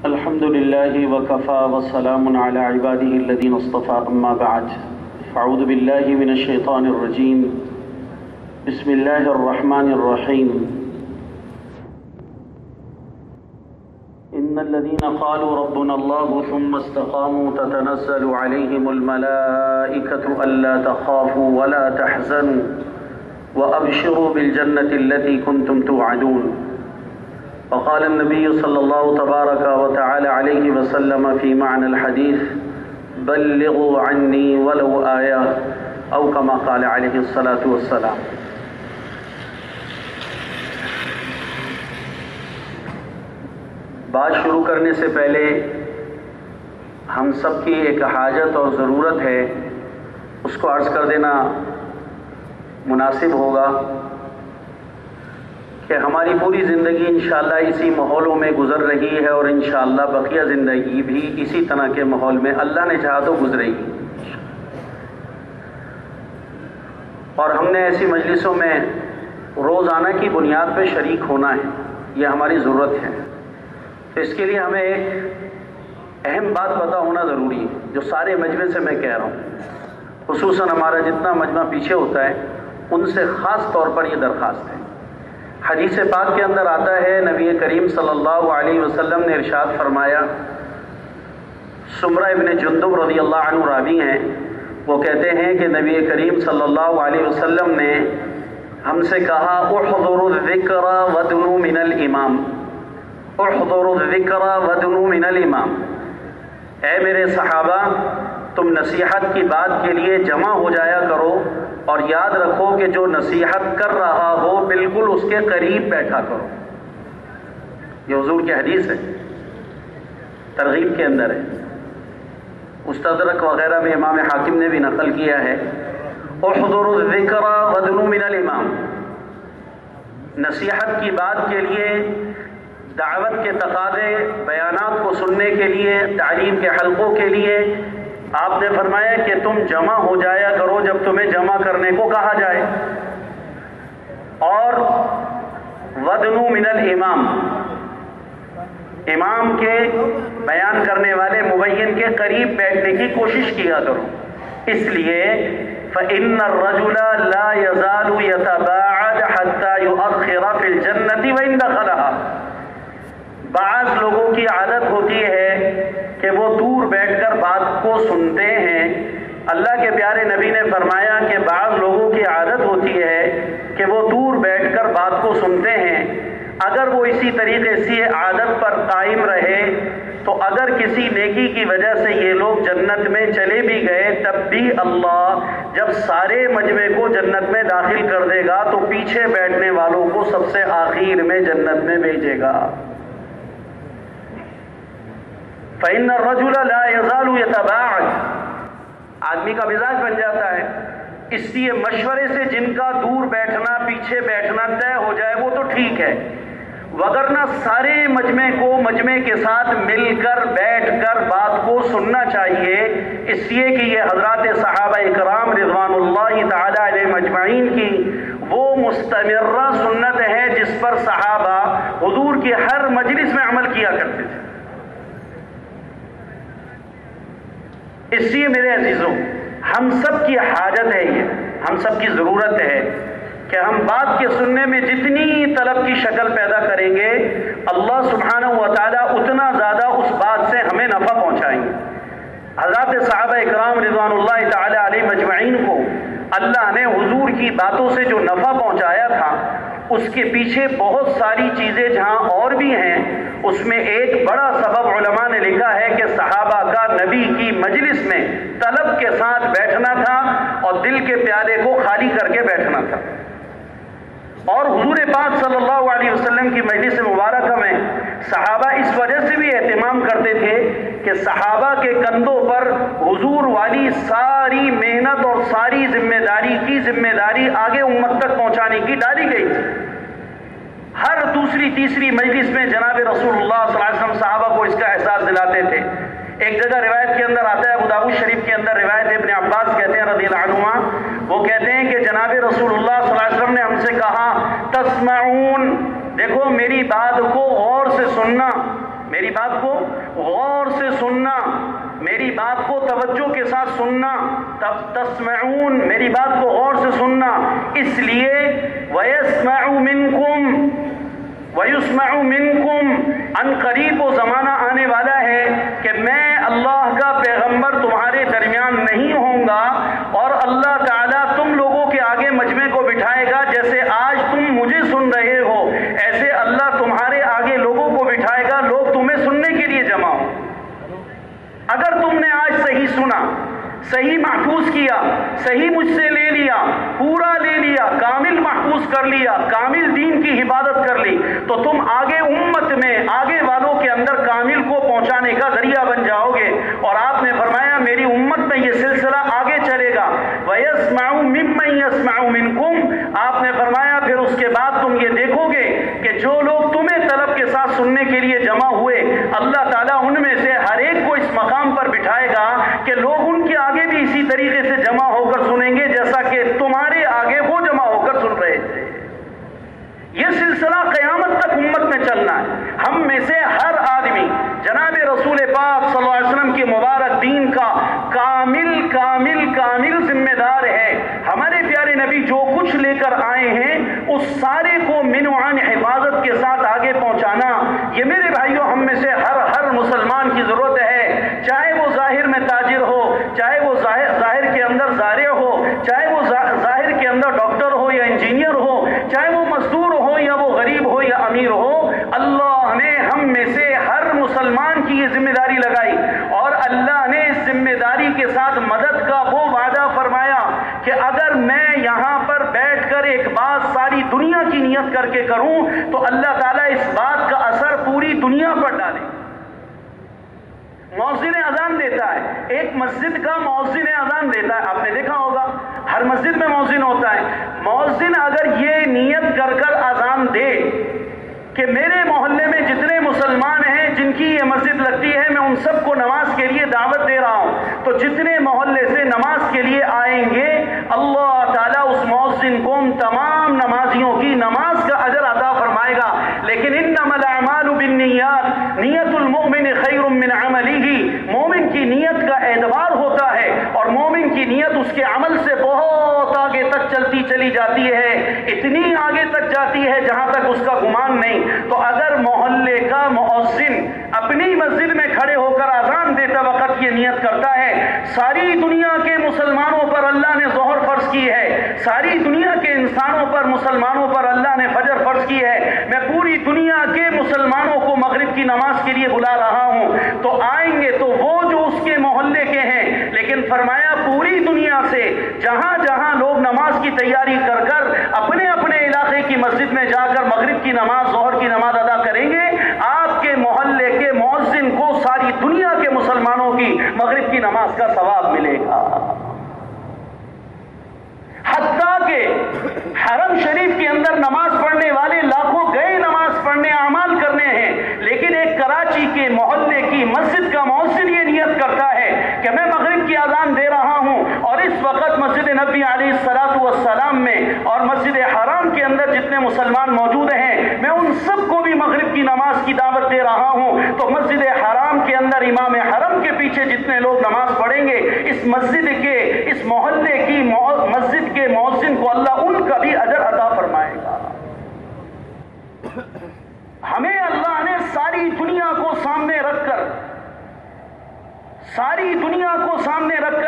الحمد لله وكفى وسلام على عباده الذين اصطفى أما بعد فأعوذ بالله من الشيطان الرجيم بسم الله الرحمن الرحيم إن الذين قالوا ربنا الله ثم استقاموا تتنزل عليهم الملائكة ألا تخافوا ولا تحزنوا وأبشروا بالجنة التي كنتم توعدون وقال النبي صلى الله تبارك وتعالى عليه وسلم في معنى الحديث بلغوا عني ولو آية أو كما قال عليه الصلاة والسلام۔ بات شروع کرنے سے پہلے ہم سب کی ایک حاجت اور ضرورت ہے، اس کو عرض کر دینا مناسب ہوگا کہ ہماری پوری زندگی انشاءاللہ اسی ماحولوں میں گزر رہی ہے اور انشاءاللہ بقیہ زندگی بھی اسی طرح کے ماحول میں اللہ نے چاہا تو گزرے گی، اور ہم نے ایسی مجلسوں میں روزانہ کی بنیاد پہ شریک ہونا ہے، یہ ہماری ضرورت ہے۔ تو اس کے لیے ہمیں ایک اہم بات پتہ ہونا ضروری ہے، جو سارے مجمع سے میں کہہ رہا ہوں، خصوصاً ہمارا جتنا مجمع پیچھے ہوتا ہے ان سے خاص طور پر یہ درخواست ہے۔ حدیث پاک کے اندر آتا ہے، نبی کریم صلی اللہ علیہ وسلم نے ارشاد فرمایا، سمرہ ابن جندب رضی اللہ عنہ راوی ہیں، وہ کہتے ہیں کہ نبی کریم صلی اللہ علیہ وسلم نے ہم سے کہا احضروا الذکر ودنوا من الامام، احضروا الذکر ودنوا من الامام، اے میرے صحابہ تم نصیحت کی بات کے لیے جمع ہو جایا کرو اور یاد رکھو کہ جو نصیحت کر رہا ہو بالکل اس کے قریب بیٹھا کرو۔ یہ حضور کی حدیث ہے، ترغیب کے اندر ہے، مستدرک وغیرہ میں امام حاکم نے بھی نقل کیا ہے، احضروا الذکر ودنوا من الامام، نصیحت کی بات کے لیے، دعوت کے تقاضے، بیانات کو سننے کے لیے، تعلیم کے حلقوں کے لیے آپ نے فرمایا کہ تم جمع ہو جایا کرو جب تمہیں جمع کرنے کو کہا جائے، اور ودنو من الامام، امام کے بیان کرنے والے مبین کے قریب بیٹھنے کی کوشش کیا کرو، اس لیے فإن الرجل لا يزال يتباعد حتى يؤخر في الجنة وإن دخلها، بعض لوگوں کی عادت ہوتی ہے کہ وہ دور بیٹھ کر بات کو سنتے ہیں۔ اللہ کے پیارے نبی نے فرمایا کہ بعض لوگوں کی عادت ہوتی ہے کہ وہ دور بیٹھ کر بات کو سنتے ہیں، اگر وہ اسی طریقے سے عادت پر قائم رہے تو اگر کسی نیکی کی وجہ سے یہ لوگ جنت میں چلے بھی گئے تب بھی اللہ جب سارے مجمع کو جنت میں داخل کر دے گا تو پیچھے بیٹھنے والوں کو سب سے آخر میں جنت میں بھیجے گا۔ فإن الرجل لا يزال يتباعد، آدمی کا مزاج بن جاتا ہے، اس لیے مشورے سے جن کا دور بیٹھنا پیچھے بیٹھنا طے ہو جائے وہ تو ٹھیک ہے، وگرنہ سارے مجمع کو مجمع کے ساتھ مل کر بیٹھ کر بات کو سننا چاہیے، اس لیے کہ یہ حضرات صحابہ اکرام رضوان اللہ تعالی علیہم اجمعین کی وہ مستمرہ سنت ہے جس پر صحابہ حضور کی ہر مجلس میں عمل کیا کرتے تھے۔ اس لیے میرے عزیزوں ہم سب کی حاجت ہے، یہ ہم سب کی ضرورت ہے کہ ہم بات کے سننے میں جتنی طلب کی شکل پیدا کریں گے اللہ سبحانہ و تعالیٰ اتنا زیادہ اس بات سے ہمیں نفع پہنچائیں گے۔ حضرات صحابہ اکرام رضوان اللہ تعالی علیہ مجمعین کو اللہ نے حضور کی باتوں سے جو نفع پہنچایا تھا اس کے پیچھے بہت ساری چیزیں جہاں اور بھی ہیں، اس میں ایک بڑا سبب علماء نے لکھا ہے کہ صحابہ کا نبی کی مجلس میں طلب کے ساتھ بیٹھنا تھا اور دل کے پیالے کو خالی کر کے بیٹھنا تھا، اور حضور پاک صلی اللہ علیہ وسلم کی مجلس مبارکہ میں صحابہ اس وجہ سے بھی اہتمام کرتے تھے کہ صحابہ کے کندھوں پر حضور والی ساری محنت اور ساری ذمہ داری آگے امت تک پہنچانے کی ڈالی گئی تھی۔ ہر دوسری تیسری مجلس میں جناب رسول اللہ صلی اللہ علیہ وسلم صحابہ کو اس کا احساس دلاتے تھے۔ ایک جگہ روایت کے اندر آتا ہے، ابو داؤد شریف کے اندر روایت ہے، ابن عباس کہتے ہیں رضی اللہ عنہما، وہ کہتے ہیں کہ جناب رسول اللہ صلی اللہ علیہ وسلم نے ہم سے کہا تسمعون، دیکھو میری بات کو غور سے سننا، میری بات کو غور سے سننا، میری بات کو توجہ کے ساتھ سننا، تسمعون، میری بات کو غور سے سننا، اس لیے وَيَسْمَعُ مِنْكُمْ وَيُسْمَعُ مِنْكُمْ، ان قریب وہ زمانہ آنے والا ہے کہ میں اللہ کا پیغمبر تمہارے درمیان نہیں ہوں گا، اور اللہ تعالیٰ تم لوگوں کے آگے مجمع کو بٹھائے گا، جیسے آج تم مجھے سن رہے ہو ایسے اللہ تمہارے آگے لوگوں کو بٹھائے گا، لوگ تمہیں سننے کے لیے جمع ہو۔ اگر تم نے آج صحیح سنا، صحیح محفوظ کیا، صحیح مجھ سے لے لیا، پورا لے لیا، کامل محفوظ کر لیا، کامل دین کی حفاظت کر لی، تو تم آگے امت میں آگے والوں کے اندر کامل کو پہنچانے کا ذریعہ بن جاؤ گے۔ اور آپ نے فرمایا میری امت میں یہ سلسلہ آگے چلے گا۔ وَيَسْمَعُ مِمَّن يَسْمَعُ مِنْكُمْ، آپ نے فرمایا پھر اس کے بعد تم یہ دیکھو گے کہ جو لوگ تمہیں طلب کے ساتھ سننے کے لیے جمع ہوئے، اللہ تعالیٰ ان میں سے ہر ایک کو اس مقام پر بٹھائے گا کہ لوگ ان کے آگے بھی اسی طریقے سے جمع ہو کر سنیں گے جیسا کہ تمہارے آگے وہ جمع ہو کر سن رہے تھے۔ یہ سلسلہ قیامت تک امت میں چلنا ہے۔ ہم میں سے ہر آدمی جناب رسول پاک صلی اللہ علیہ وسلم کے مبارک دین کا کامل کامل کامل ذمہ دار ہے۔ ہمارے پیارے نبی جو کچھ لے کر آئے ہیں اس سارے کو من وعن حفاظت کے ساتھ آگے پہنچانا، یہ میرے بھائیوں ہم میں سے ہر مسلمان کی ضرورت ہے، چاہے وہ ظاہر میں تاجر ہو، چاہے وہ ظاہر کے اندر زارع ہو، چاہے وہ ظاہر کے اندر ڈاکٹر ہو یا انجینئر ہو، چاہے وہ مزدور ہو یا وہ غریب ہو یا امیر ہو، اللہ نے ہم میں سے ہر مسلمان کی یہ ذمہ داری لگائی، اور اللہ نے اس ذمہ داری کے ساتھ مدد کا وہ وعدہ فرمایا کہ اگر میں یہاں پر بیٹھ کر ایک بات ساری دنیا کی نیت کر کے کروں تو اللہ تعالیٰ اس بات کا اثر پوری دنیا پر ڈالے۔ مؤذن اذان دیتا ہے، ایک مسجد کا مؤذن اذان دیتا ہے، آپ نے دیکھا ہوگا ہر مسجد میں مؤذن ہوتا ہے۔ مؤذن اگر یہ نیت کر کر اذان دے کہ میرے محلے میں جتنے مسلمان ہیں جن کی یہ مسجد لگتی ہے میں ان سب کو نماز کے لیے دعوت دے رہا ہوں، تو جتنے محلے سے نماز کے لیے آئیں گے اللہ تعالیٰ اس مؤذن کو ان تمام نمازیوں کی نماز کا اجر عطا فرمائے گا۔ لیکن انما الاعمال بالنیات، نیت المؤمن خیر من عملہ، مومن کی نیت کا اعتبار ہوتا ہے اور مومن کی نیت اس کے عمل سے بہت آگے تک چلتی چلی جاتی ہے، اتنی آگے تک جاتی ہے جہاں تک اس کا گمان نہیں۔ تو اگر محلے کا مؤذن اپنی مسجد میں کھڑے ہو کر اذان دیتا وقت یہ نیت کرتا ہے ساری دنیا کے مسلمانوں پر اللہ نے ظہر فرض کی ہے، ساری دنیا کے انسانوں پر مسلمانوں پر اللہ نے فجر فرض کی ہے، میں پوری دنیا کے مسلمانوں کو مغرب کی نماز کے لیے بلا رہا ہوں، تو آئیں گے تو وہ جو اس کے محلے کے ہیں، لیکن فرمایا پوری دنیا سے جہاں جہاں لوگ نماز کی تیاری کر کر اپنے اپنے علاقے کی مسجد میں جا کر مغرب کی نماز ظہر کی نماز ادا کریں گے، آپ کے محلے کے مؤذن کو ساری دنیا کے مسلمانوں کی مغرب کی نماز کا ثواب ملے گا۔ حتیٰ کہ حرم شریف کے اندر نماز پڑھنے والے لاکھوں گئے نماز پڑھنے اعمال کرنے ہیں، لیکن ایک کراچی کے محلے کی مسجد کا مؤذن یہ نیت کرتا ہے کہ میں مغرب کی اذان دے رہا ہوں اور اس وقت مسجد نبی علیہ الصلوۃ والسلام میں اور مسجد حرام کے اندر جتنے مسلمان موجود ہیں میں ان سب کو بھی مغرب کی نماز کی دعوت دے رہا ہوں، تو مسجد حرام کے اندر امام حرم کے پیچھے جتنے لوگ نماز پڑھیں گے اس مسجد کے اس محلے کی مسجد کے مؤذن کو اللہ ان کا بھی اجر عطا فرمائے گا۔ ہمیں اللہ نے ساری دنیا کو سامنے رکھ کر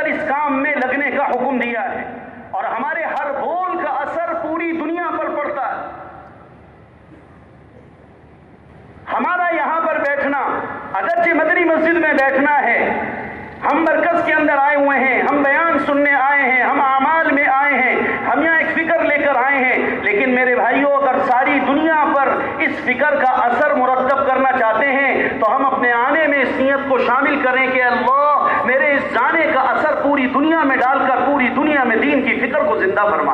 اس کام میں لگنے کا حکم دیا ہے، اور ہمارے ہر بول کا اثر پوری دنیا پر پڑتا ہے۔ ہمارا یہاں پر بیٹھنا اگرچہ مدنی مسجد میں بیٹھنا ہے، ہم مرکز کے اندر آئے ہوئے ہیں، ہم بیان سننے آئے ہیں، ہم اعمال میں آئے ہیں، ہم یہاں ایک فکر لے کر آئے ہیں، لیکن میرے بھائیوں اگر ساری دنیا پر اس فکر کا اثر مرتب کرنا چاہتے ہیں تو ہم اپنے آنے میں اس نیت کو شامل کریں کہ اللہ میرے اس جانے کا اثر پوری دنیا میں ڈال کر پوری دنیا میں دین کی فکر کو زندہ فرما،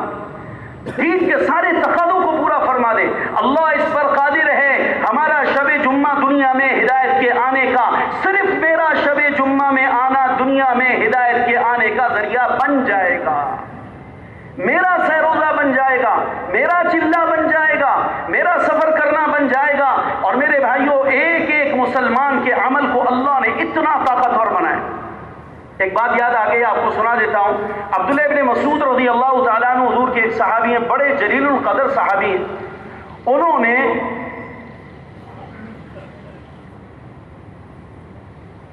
دین کے سارے تقاضوں کو پورا فرما دے۔ اللہ اس پر قادر ہے، ہمارا شب جمعہ دنیا میں ہدایت کے آنے کا، صرف میرا شب جمعہ میں آنا دنیا میں ہدایت کے آنے کا ذریعہ بن جائے گا، میرا سہروزہ بن جائے گا، میرا چلہ بن جائے گا، میرا سفر کرنا بن جائے گا۔ اور میرے بھائیوں ایک ایک مسلمان کے عمل کو اللہ نے اتنا طاقتور بنایا۔ ایک بات یاد آ گئی، آپ کو سنا دیتا ہوں۔ عبداللہ ابن مسعود رضی اللہ تعالیٰ عنہ حضور کے ایک صحابی ہیں، بڑے جلیل القدر صحابی ہیں۔ انہوں نے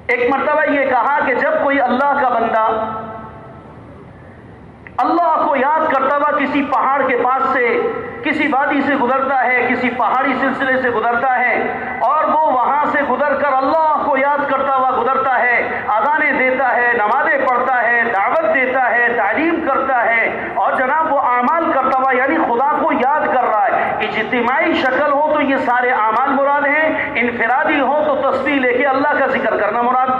ایک مرتبہ یہ کہا کہ جب کوئی اللہ کا بندہ اللہ کو یاد کرتا ہوا کسی پہاڑ کے پاس سے، کسی وادی سے گزرتا ہے، کسی پہاڑی سلسلے سے گزرتا ہے، اور وہ وہاں سے گزر کر اللہ کو یاد کرتا ہوا گزرتا ہے، اذانیں دیتا ہے، نمازیں پڑھتا ہے، دعوت دیتا ہے، تعلیم کرتا ہے، اور جناب وہ اعمال کرتا ہوا، یعنی خدا کو یاد کر رہا ہے۔ اجتماعی شکل ہو تو یہ سارے اعمال مراد ہیں، انفرادی ہو تو تسبیح لے کے اللہ کا ذکر کرنا مراد،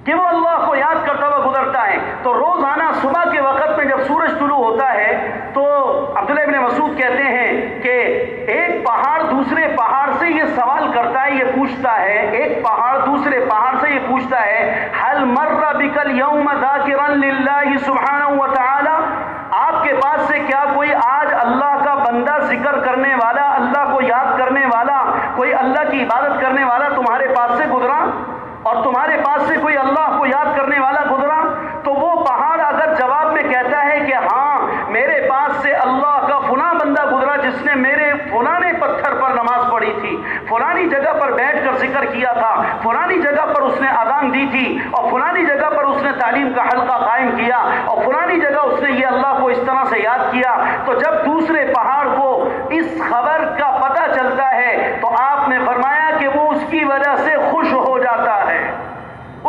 کہ وہ اللہ کو یاد کرتا ہوا گزرتا ہے۔ تو روزانہ صبح کے وقت میں جب سورج طلوع ہوتا ہے تو عبداللہ ابن مسعود کہتے ہیں کہ ایک پہاڑ دوسرے پہاڑ سے یہ سوال کرتا ہے، یہ پوچھتا ہے، ایک پہاڑ دوسرے پہاڑ سے یہ پوچھتا ہے، هل مر بك اليوم ذاکرا للہ سبحانہ وتعالی، آپ کے پاس سے کیا کوئی آج اللہ کا بندہ ذکر کرنے والا، اللہ کو یاد کرنے والا، کوئی اللہ کی عبادت کرنے والا تمہارے پاس سے گزرا، اور تمہارے پاس سے کوئی اللہ کو یاد کرنے والا گزرا؟ تو وہ پہاڑ اگر جواب میں کہتا ہے کہ ہاں میرے پاس سے اللہ کا فلاں بندہ گزرا جس نے میرے فلانے پتھر پر نماز پڑھی تھی، فلانی جگہ پر بیٹھ کر ذکر کیا تھا، فلانی جگہ پر اس نے اذان دی تھی، اور فلانی جگہ پر اس نے تعلیم کا حلقہ قائم کیا، اور فلانی جگہ اس نے یہ اللہ کو اس طرح سے یاد کیا، تو جب دوسرے پہاڑ کو اس خبر کا پتہ چلتا ہے تو آپ نے فرمایا کہ وہ اس کی وجہ سے خوش ہو جاتا ہے،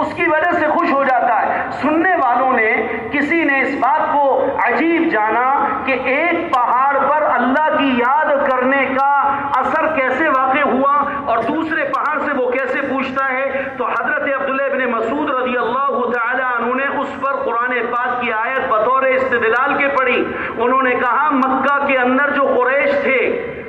اس کی وجہ سے خوش ہو جاتا ہے۔ سننے والوں نے کسی نے اس بات کو عجیب جانا کہ ایک پہاڑ پر اللہ کی یاد کرنے کا اثر کیسے واقع ہوا اور دوسرے پہاڑ سے وہ کیسے پوچھتا ہے؟ تو حضرت عبداللہ ابن مسعود رضی اللہ تعالی عنہ نے اس پر قرآن پاک کی آیت بطور استدلال کے پڑھی۔ انہوں نے کہا مکہ کے اندر جو قریش تھے،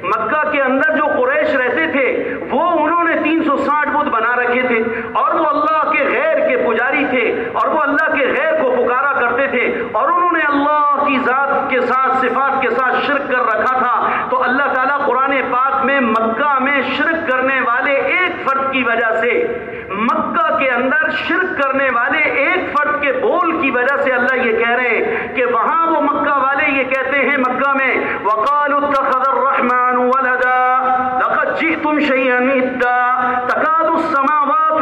مکہ کے اندر جو قریش رہتے تھے، وہ انہوں نے 360 بت بنا رکھے تھے، اور وہ اللہ کے غیر کے پجاری تھے، اور وہ اللہ کے غیر کو پکارا کرتے تھے، اور انہوں نے اللہ کی ذات کے ساتھ صفات کے ساتھ شرک کر رکھا تھا۔ تو اللہ تعالیٰ قرآن پاک میں مکہ میں شرک کرنے والے ایک فرد کی وجہ سے، مکہ کے اندر شرک کرنے والے ایک فرد کے بول کی وجہ سے اللہ یہ کہہ رہے ہیں کہ وہاں وہ مکہ والے یہ کہتے ہیں مکہ میں وَقَالُوا اتَّخَذَ الرَّحْمَنُ وَلَدًا لَقَدْ جِئْتُمْ شَيْئًا إِدًّا تَكَادُ السَّمَاوَاتُ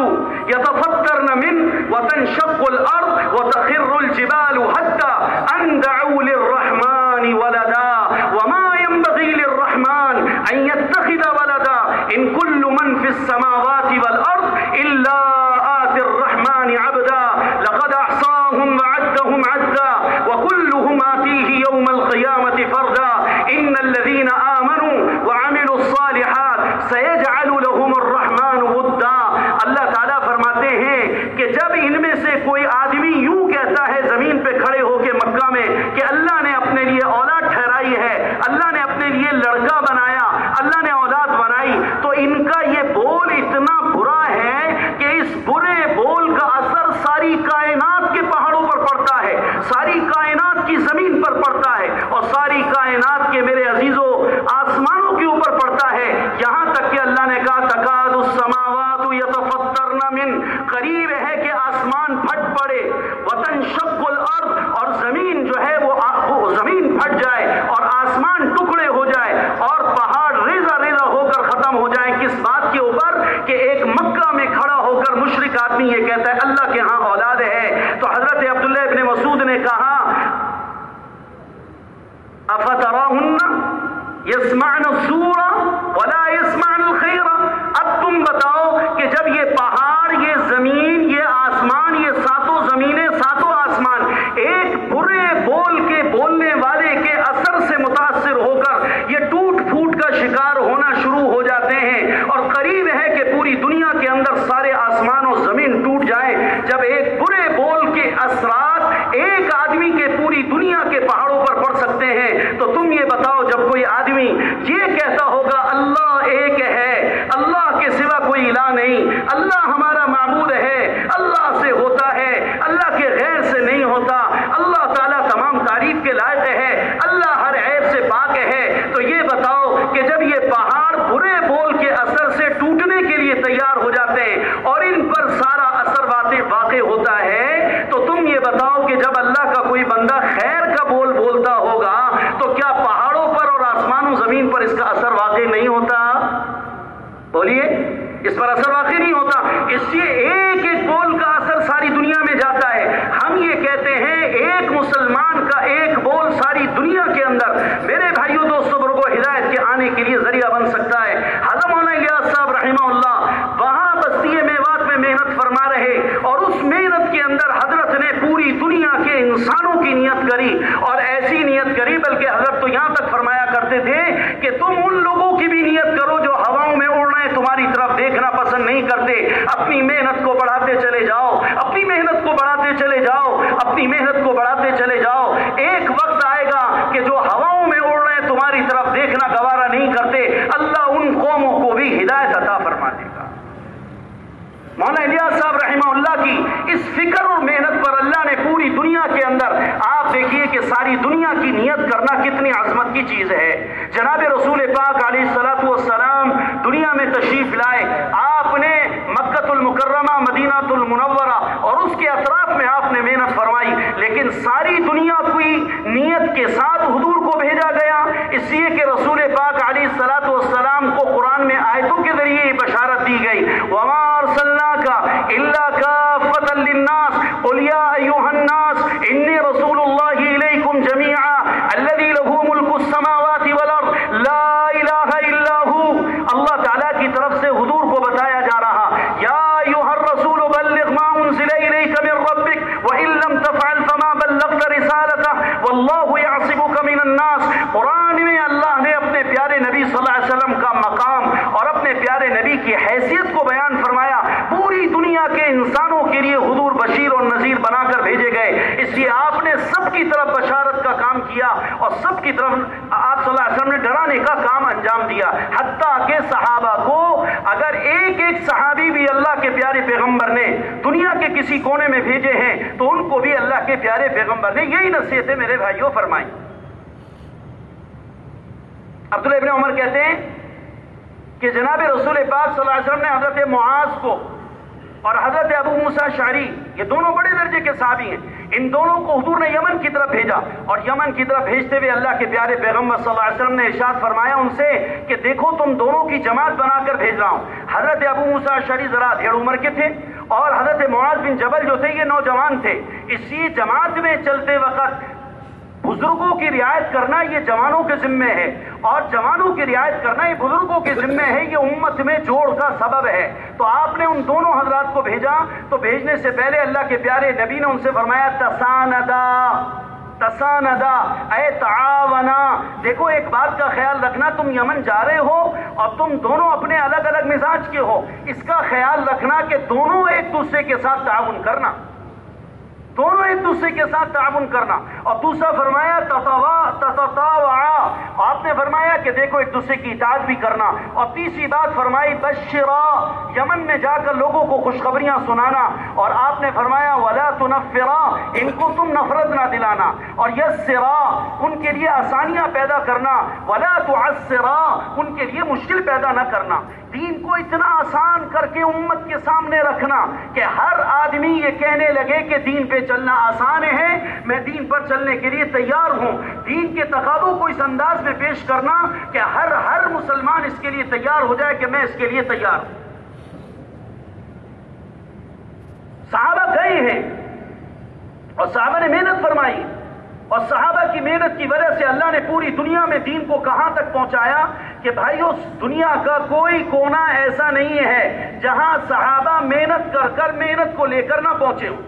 يَتَفَطَّرْنَ مِنْهُ وَتَنشَقُّ الْأَرْضُ وَتَخِرُّ الْجِبَالُ حَتَّى أَنْ دَعَوْا لِلرَّحْمَنِ وَلَدًا وَمَا يَنبَغِي لِلرَّحْمَنِ أَنْ يَتَّخِذَ وَلَدًا إِنْ كُلُّ مَنْ فِي السَّمَاوَاتِ وَالْأَرْضِ إِلَّا آتِي الرَّحْمَنِ عَبْدًا لَقَدْ أَحْصَاهُمْ وَعَدَّهُمْ عَدًّا وَكُلُّهُمْ آتِيهِ يَوْمَ الْقِيَامَةِ فَرْدًا إِنَّ الَّذِينَ آمَنُوا وَعَمِلُوا الصَّالِحَاتِ سَيَجْعَلُ لَهُمُ الرَّحْمَنُ وُدًّا۔ اللہ تعالیٰ فرماتے ہیں کہ جب ان میں سے کوئی آدمی یوں کہتا ہے زمین پہ کھڑے ہو کے مکہ میں کہ اللہ نے اپنے لیے اولاد ٹھہرائی ہے، اللہ نے اپنے لیے لڑکا بنایا، اللہ نے اولاد بنائی، تو ان کا یہ بول اتنا برا ہے کہ اس برے بول کا اثر ساری کائنات کے پہاڑوں پر پڑتا ہے، ساری کائنات کی زمین پر پڑتا ہے، اور ساری کائنات کے میرے عزیزوں آسمانوں کے اوپر پڑتا ہے، یہاں تک کہ اللہ نے کہا تکاد السماوات یتفطرن من، قریب ہے کہ آسمان پھٹ پڑے، وتنشق الارض، اور زمین جو ہے وہ زمین پھٹ جائے اور آسمان ٹکڑے ہو جائے اور پہاڑ ریزہ ریزہ ہو کر ختم ہو جائے۔ کس بات کے اوپر؟ کہ ایک مکہ میں کھڑا ہو کر مشرک آدمی یہ کہتا ہے اللہ کے ہاں اولاد ہے۔ تو حضرت عبداللہ ابن مسعود نے کہا افتراہن یسمعن الزور ولا یسمعن الخیر، اب تم بتاؤ کہ جب یہ پہاڑ، یہ زمین، یہ آسمان، یہ ساتوں زمینیں، ساتوں آسمان ایک برے بول کے بولنے والے کے اثر سے متاثر ہو کر یہ ٹوٹ پھوٹ کا شکار ہونا شروع ہو جاتے ہیں، اور قریب ہے کہ پوری دنیا کے اندر سارے آسمان و زمین ٹوٹ جائے جب ایک برے بول کے اثرات ایک آدمی کے پوری دنیا کے پہاڑوں پر پڑ سکتے ہیں، تو تم یہ بتاؤ جب کوئی آدمی یہ کہتا ہوگا اللہ ایک ہے، اللہ کے سوا کوئی الہ نہیں، اللہ ہمارا معبود ہے، اللہ سے ہوتا ہے، اللہ کے غیر سے نہیں ہوتا، اللہ تعالیٰ تمام تعریف کے لائق ہے، اللہ ہر عیب سے پاک ہے، تو یہ بتاؤ کہ جب یہ پہاڑ برے بول کے اثر سے ٹوٹنے بولیے، اس پر اثر واقعی نہیں ہوتا. اس لیے ایک ایک بول کا اثر ساری دنیا میں جاتا ہے. ہم یہ کہتے ہیں ایک مسلمان کا ایک بول ساری دنیا کے اندر میرے بھائیوں دوستوں برگو ہدایت کے آنے کے لیے ذریعہ بن سکتا ہے. حضرت مولانا الیاس صاحب رحمہ اللہ وہاں بستی میوات میں محنت فرما رہے، اور اس محنت کے اندر حضرت نے پوری دنیا کے انسانوں کی نیت کری، اور ایسی نیت کری بلکہ حضرت تو یہاں تک فرمایا کرتے تھے کہ تم ان لوگوں کی بھی نیت کرو جو ہواؤں میں اڑ رہے ہیں، تمہاری طرف دیکھنا پسند نہیں کرتے. اپنی محنت کو بڑھاتے چلے جاؤ، اپنی محنت کو بڑھاتے چلے جاؤ، اپنی محنت کو بڑھاتے چلے جاؤ. ایک وقت آئے گا کہ جو ہواؤں میں اڑ رہے ہیں تمہاری طرف دیکھنا گوارا نہیں کرتے، اللہ ان قوموں کو بھی ہدایت عطا فرما دے گا. مولانا الیاس صاحب رحمہ اللہ کی اس فکر اور محنت پر اللہ نے پوری دنیا کے اندر، آپ دیکھیے کہ ساری دنیا کی نیت کرنا کتنی عظمت کی چیز ہے. جناب رسول پاک علیہ الصلوۃ والسلام دنیا میں تشریف لائے، آپ نے مکۃ المکرمہ، مدینہ المنورہ اور اس کے اطراف میں آپ نے محنت فرمائی، لیکن ساری دنیا کی نیت کے ساتھ حضور کو بھیجا گیا، اس لیے کہ رسول پاک علیہ الصلوۃ والسلام کو قرآن میں آیتوں کے ذریعے بشارت دی گئی. وما ارسلناک الا کافۃ للناس قل یا ایھا الناس انی رسول اللہ الیکم جمیعا الذی لہ ملک السماوات والارض لا الہ الا ہو. اللہ تعالیٰ کی طرف سے حضور کو بتایا جا رہا، یا ایھا الرسول بلغ ما انزل الیک من ربک وان لم تفعل فما بلغت رسالتہ واللہ یعصمک من الناس. قرآن میں اللہ نے اپنے پیارے نبی صلی اللہ علیہ وسلم کا مقام اور اپنے پیارے نبی کی حیثیت کو بیان فرمایا. پوری دنیا کے انسانوں کے لیے حضور بشیر اور نذیر بنا کر بھیجے گئے، اس لیے آپ نے سب کی طرف بشارت کا کام کیا اور سب کی طرف آپ صلی اللہ علیہ وسلم نے ڈرانے کا کام انجام دیا. حتیٰ کہ صحابہ کو اگر ایک ایک صحابی بھی اللہ کے پیارے پیغمبر نے دنیا کے کسی کونے میں بھیجے ہیں تو ان کو بھی اللہ کے پیارے پیغمبر نے یہی نصیحتیں میرے بھائیوں فرمائی. عبداللہ ابن عمر کہتے ہیں کہ جناب رسول پاک صلی اللہ علیہ وسلم نے حضرت معاذ کو اور حضرت ابو موسیٰ اشعری، یہ دونوں بڑے درجے کے صحابی ہیں، ان دونوں کو حضور نے یمن کی طرف بھیجا، اور یمن کی طرف بھیجتے ہوئے اللہ کے پیارے پیغمبر صلی اللہ علیہ وسلم نے ارشاد فرمایا ان سے کہ دیکھو تم دونوں کی جماعت بنا کر بھیج رہا ہوں. حضرت ابو موسیٰ اشعری ذرا ڈھیڑ عمر کے تھے اور حضرت معاذ بن جبل جو تھے یہ نوجوان تھے، اسی جماعت میں چلتے وقت بزرگوں کی رعایت کرنا یہ جوانوں کے ذمے ہے، اور جوانوں کی رعایت کرنا یہ بزرگوں کے ذمے ہے، یہ امت میں جوڑ کا سبب ہے. تو آپ نے ان دونوں حضرات کو بھیجا، تو بھیجنے سے پہلے اللہ کے پیارے نبی نے ان سے فرمایا تساندا اے تعاونا. دیکھو ایک بات کا خیال رکھنا، تم یمن جا رہے ہو اور تم دونوں اپنے الگ الگ مزاج کے ہو، اس کا خیال رکھنا کہ دونوں ایک دوسرے کے ساتھ تعاون کرنا، دونوں ایک دوسرے کے ساتھ تعاون کرنا. اور دوسرا فرمایا تتطاوعا، آپ نے فرمایا کہ دیکھو ایک دوسرے کی اطاعت بھی کرنا. اور تیسری بات فرمائی بشرا، یمن میں جا کر لوگوں کو خوشخبریاں سنانا. اور آپ نے فرمایا ولا تنفرا، ان کو تم نفرت نہ دلانا. اور یسرا، ان کے لیے آسانیاں پیدا کرنا. ولا تعسرا، ان کے لیے مشکل پیدا نہ کرنا. دین کو اتنا آسان کر کے امت کے سامنے رکھنا کہ ہر آدمی یہ کہنے لگے کہ دین پہ چلنا آسان ہے، میں دین پر چلنے کے لیے تیار ہوں. دین کے تقاضوں کو اس انداز میں پیش کرنا کہ ہر مسلمان اس کے لیے تیار ہو جائے کہ میں اس کے لیے تیار ہوں. صحابہ گئے ہیں اور صحابہ نے محنت فرمائی، اور صحابہ کی محنت کی وجہ سے اللہ نے پوری دنیا میں دین کو کہاں تک پہنچایا کہ بھائیو دنیا کا کوئی کونا ایسا نہیں ہے جہاں صحابہ محنت کر محنت کو لے کر نہ پہنچے ہوں.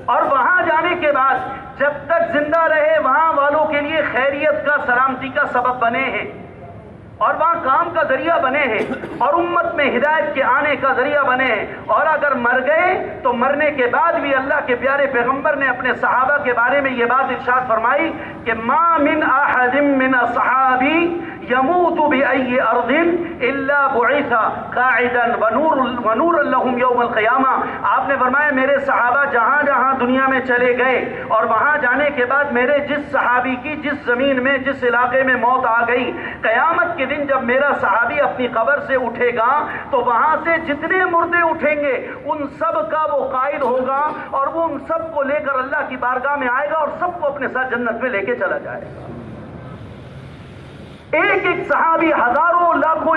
اور وہاں جانے کے بعد جب تک زندہ رہے وہاں والوں کے لیے خیریت کا، سلامتی کا سبب بنے ہیں، اور وہاں کام کا ذریعہ بنے ہیں، اور امت میں ہدایت کے آنے کا ذریعہ بنے ہیں. اور اگر مر گئے تو مرنے کے بعد بھی اللہ کے پیارے پیغمبر نے اپنے صحابہ کے بارے میں یہ بات ارشاد فرمائی کہ ما من احد من اصحابی يموت بأي أرض إلا بعث قاعدا ونور لهم يوم القيامة. آپ نے فرمایا میرے صحابہ جہاں جہاں دنیا میں چلے گئے اور وہاں جانے کے بعد میرے جس صحابی کی جس زمین میں جس علاقے میں موت آ گئی، قیامت کے دن جب میرا صحابی اپنی قبر سے اٹھے گا تو وہاں سے جتنے مردے اٹھیں گے ان سب کا وہ قائد ہوگا، اور وہ ان سب کو لے کر اللہ کی بارگاہ میں آئے گا اور سب کو اپنے ساتھ جنت میں لے کے چلا جائے گا. ایک ایک صحابی ہزاروں لاکھوں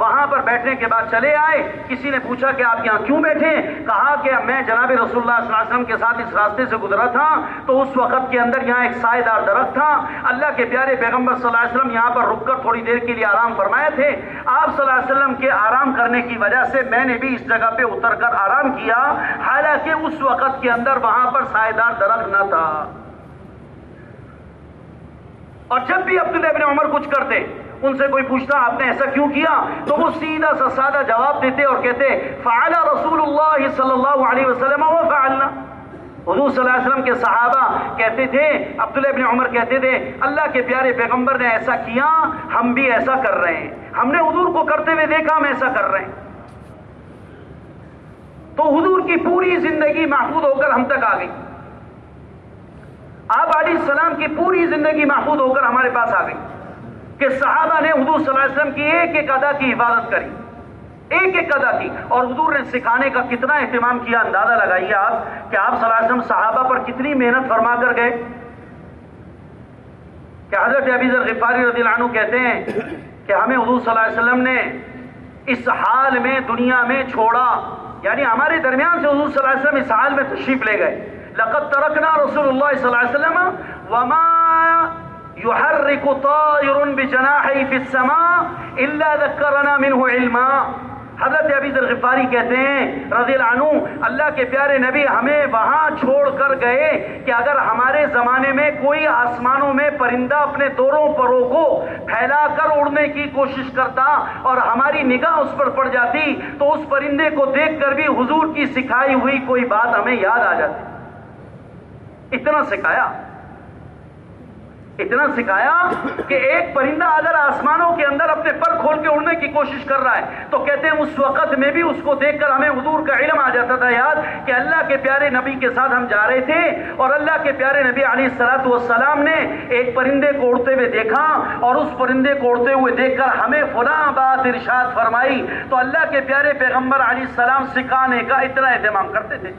وہاں پر بیٹھنے کے بعد چلے آئے. کسی نے پوچھا کہ آپ یہاں کیوں بیٹھے؟ کہا کہ میں جناب رسول اللہ صلی اللہ علیہ وسلم کے ساتھ اس راستے سے گزرا تھا تو اس وقت کے اندر یہاں ایک سائے دار درخت تھا. اللہ کے پیارے پیغمبر صلی اللہ علیہ وسلم یہاں پر رک کر تھوڑی دیر کے لیے آرام فرمائے تھے. آپ صلی اللہ علیہ وسلم کے آرام کرنے کی وجہ سے میں نے بھی اس جگہ پہ اتر کر آرام کیا، حالانکہ اس وقت کے اندر وہاں پر سائے دار درخت نہ تھا. اور جب بھی عبداللہ ابن عمر کچھ کرتے، ان سے کوئی پوچھتا آپ نے ایسا کیوں کیا، تو وہ سیدھا سا سادہ جواب دیتے اور کہتے فعل رسول اللہ صلی اللہ علیہ وسلم وفعلنا. حضور صلی اللہ علیہ وسلم کے صحابہ کہتے تھے، عبداللہ ابن عمر کہتے تھے اللہ کے پیارے پیغمبر نے ایسا کیا، ہم بھی ایسا کر رہے ہیں. ہم نے حضور کو کرتے ہوئے دیکھا، ہم ایسا کر رہے ہیں. تو حضور کی پوری زندگی محفوظ ہو کر ہم تک آ گئی. آپ علیہ السلام کی پوری زندگی محفوظ ہو کر ہمارے پاس آ گئی کہ صحابہ نے حضور صلی اللہ علیہ وسلم کی ایک ایک ادا کی حفاظت کری، ایک ایک ادا کی. اور حضور نے سکھانے کا کتنا اہتمام کیا، اندازہ لگائیے آپ کہ آپ صلی اللہ علیہ وسلم صحابہ پر کتنی محنت فرما کر گئے. کہ حضرت ابی ذر غفاری رضی اللہ عنہ کہتے ہیں کہ ہمیں حضور صلی اللہ علیہ وسلم نے اس حال میں دنیا میں چھوڑا، یعنی ہمارے درمیان سے حضور صلی اللہ علیہ وسلم اس حال میں تشریف لے گئے. لقد ترکنا رسول اللہ صلی اللہ علیہ وسلم وما يحرك طائر بجناحه في السماء الا ذكرنا منه علما. حضرت ابی ذر غفاری کہتے ہیں رضی اللہ عنہ اللہ کے پیارے نبی ہمیں وہاں چھوڑ کر گئے کہ اگر ہمارے زمانے میں کوئی آسمانوں میں پرندہ اپنے دوروں پروں کو پھیلا کر اڑنے کی کوشش کرتا اور ہماری نگاہ اس پر پڑ جاتی تو اس پرندے کو دیکھ کر بھی حضور کی سکھائی ہوئی کوئی بات ہمیں یاد آ جاتی. اتنا سکھایا، اتنا سکھایا کہ ایک پرندہ اگر آسمانوں کے اندر اپنے پر کھول کے اڑنے کی کوشش کر رہا ہے تو کہتے ہیں اس وقت میں بھی اس کو دیکھ کر ہمیں حضور کا علم آ جاتا تھا یاد کہ اللہ کے پیارے نبی کے ساتھ ہم جا رہے تھے اور اللہ کے پیارے نبی علیہ الصلوۃ والسلام نے ایک پرندے کو اڑتے ہوئے دیکھا اور اس پرندے کو اڑتے ہوئے دیکھ کر ہمیں فلاں بات ارشاد فرمائی. تو اللہ کے پیارے پیغمبر علیہ السلام سکھانے کا اتنا اہتمام کرتے تھے.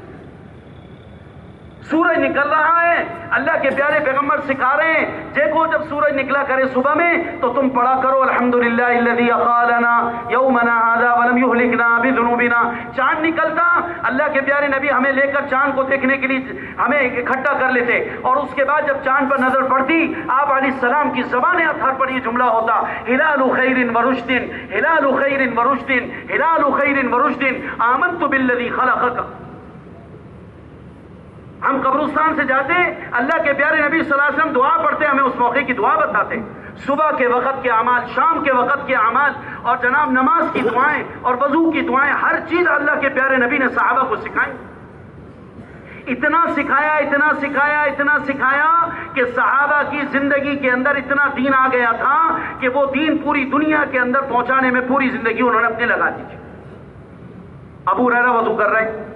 سورج نکل رہا ہے، اللہ کے پیارے پیغمبر سکھا رہے ہیں دیکھو جب سورج نکلا کرے صبح میں تو تم پڑھا کرو الحمدللہ الذی اقالنا یومنا ھذا ولم یہلکنا بذنوبنا. چاند نکلتا، اللہ کے پیارے نبی ہمیں لے کر چاند کو دیکھنے کے لیے ہمیں اکٹھا کر لیتے اور اس کے بعد جب چاند پر نظر پڑتی آپ علیہ السلام کی زبان اطہر پر یہ جملہ ہوتا ہلال خیر و رشد، ہلال خیر و رشد، ہلال خیر و رشد، آمنت بالذی خلقک. ہم قبرستان سے جاتے اللہ کے پیارے نبی صلی اللہ علیہ وسلم دعا پڑھتے، ہمیں اس موقع کی دعا بتاتے، صبح کے وقت کے اعمال، شام کے وقت کے اعمال اور جناب نماز کی دعائیں اور وضو کی دعائیں، ہر چیز اللہ کے پیارے نبی نے صحابہ کو سکھائی. اتنا سکھایا، اتنا سکھایا، اتنا سکھایا کہ صحابہ کی زندگی کے اندر اتنا دین آ گیا تھا کہ وہ دین پوری دنیا کے اندر پہنچانے میں پوری زندگی انہوں نے اپنے لگا دی. ابو ہریرہ وضو کر رہے ہیں،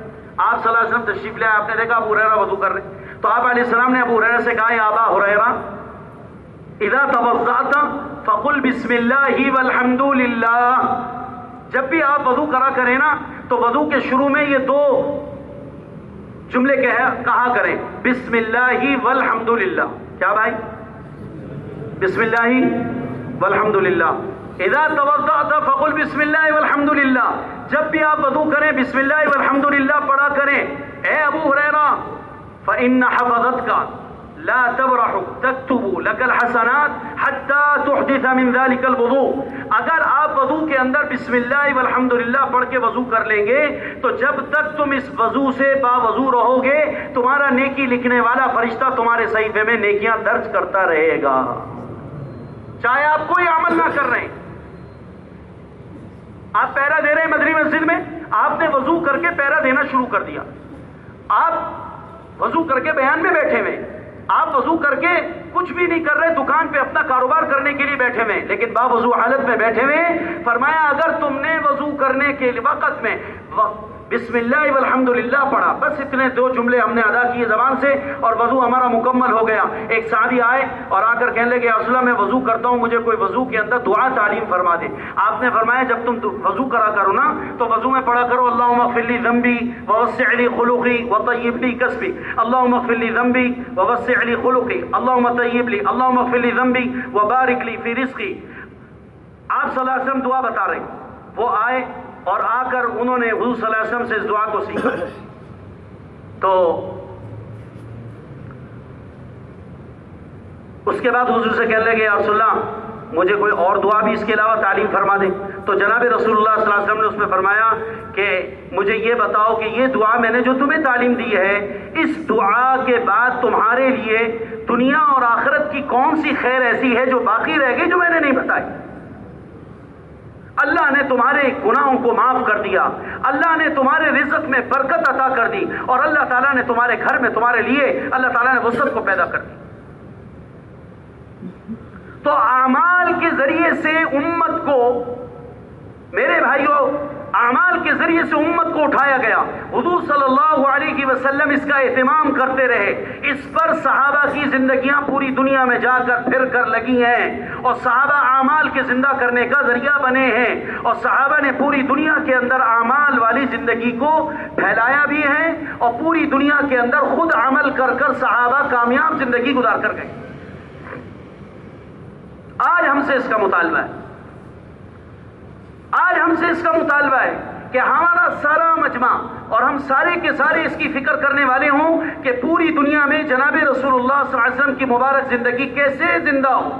آپ صلی اللہ علیہ وسلم تشریف لے، آپ نے دیکھا ابو ہریرہ وضو کر رہے تو آپ علیہ السلام نے ابو ہریرہ سے کہا یا ابا ہریرہ اذا توضأت فقل بسم اللہ والحمد للہ. جب بھی آپ وضو کرا کریں نا تو وضو کے شروع میں یہ دو جملے کہا کریں بسم اللہ والحمد للہ. کیا بھائی؟ بسم اللہ والحمد للہ. اذا توضأت فقل بسم اللہ والحمد للہ. جب بھی آپ وضو کریں بسم اللہ والحمد للہ پڑھا کریں. اے ابو ہریرہ فإن حفظتك لا تبرح تكتب لك الحسنات حتى تحدث من ذلك الوضوء. اگر آپ وضو کے اندر بسم اللہ والحمد للہ پڑھ کے وضو کر لیں گے تو جب تک تم اس وضو سے باوضو رہو گے تمہارا نیکی لکھنے والا فرشتہ تمہارے صحیفے میں نیکیاں درج کرتا رہے گا، چاہے آپ کوئی عمل نہ کر رہے ہیں. آپ پیرا دے رہے ہیں مدنی مسجد میں، آپ نے وضو کر کے پیرا دینا شروع کر دیا. آپ وضو کر کے بیان میں بیٹھے ہوئے، آپ وضو کر کے کچھ بھی نہیں کر رہے، دکان پہ اپنا کاروبار کرنے کے لیے بیٹھے ہوئے لیکن باوضو حالت میں بیٹھے ہوئے. فرمایا اگر تم نے وضو کرنے کے وقت میں بسم اللہ والحمد للہ پڑھا، بس اتنے دو جملے ہم نے ادا کیے زبان سے اور وضو ہمارا مکمل ہو گیا. ایک صحابی آئے اور آ کر کہنے لگے اصلا میں وضو کرتا ہوں، مجھے کوئی وضو کے اندر دعا تعلیم فرما دے. آپ نے فرمایا جب تم وضو کرا کرو نا تو وضو میں پڑھا کرو اللہم اغفر لی ذنبی ووسع لی خلقی وطیب لی کسبی، اللہم اغفر لی ذنبی ووسع لی خلقی، اللہم طیب لی، اللہم اغفر لی ذنبی وبارک لی فی رزقی. آپ صلی اللہ علیہ وسلم دعا بتا رہے ہیں وہ آئے اور آ کر انہوں نے حضور صلی اللہ علیہ وسلم سے اس دعا کو سیکھا. تو اس کے بعد حضور سے کہنے لگے یا رسول اللہ مجھے کوئی اور دعا بھی اس کے علاوہ تعلیم فرما دیں. تو جناب رسول اللہ صلی اللہ علیہ وسلم نے اس میں فرمایا کہ مجھے یہ بتاؤ کہ یہ دعا میں نے جو تمہیں تعلیم دی ہے، اس دعا کے بعد تمہارے لیے دنیا اور آخرت کی کون سی خیر ایسی ہے جو باقی رہ گئی جو میں نے نہیں بتائی؟ اللہ نے تمہارے گناہوں کو معاف کر دیا، اللہ نے تمہارے رزق میں برکت عطا کر دی، اور اللہ تعالیٰ نے تمہارے گھر میں تمہارے لیے اللہ تعالیٰ نے وسعت کو پیدا کر دی. تو اعمال کے ذریعے سے امت کو، میرے بھائیوں، اعمال کے ذریعے سے امت کو اٹھایا گیا. حضور صلی اللہ علیہ وسلم اس کا اہتمام کرتے رہے. اس پر صحابہ کی زندگیاں پوری دنیا میں جا کر پھر کر لگی ہیں، اور صحابہ اعمال کے زندہ کرنے کا ذریعہ بنے ہیں، اور صحابہ نے پوری دنیا کے اندر اعمال والی زندگی کو پھیلایا بھی ہے، اور پوری دنیا کے اندر خود عمل کر کر صحابہ کامیاب زندگی گزار کر گئے. آج ہم سے اس کا مطالبہ ہے، آج ہم سے اس کا مطالبہ ہے کہ ہمارا سارا مجمع اور ہم سارے کے سارے اس کی فکر کرنے والے ہوں کہ پوری دنیا میں جناب رسول اللہ صلی اللہ علیہ وسلم کی مبارک زندگی کیسے زندہ ہو،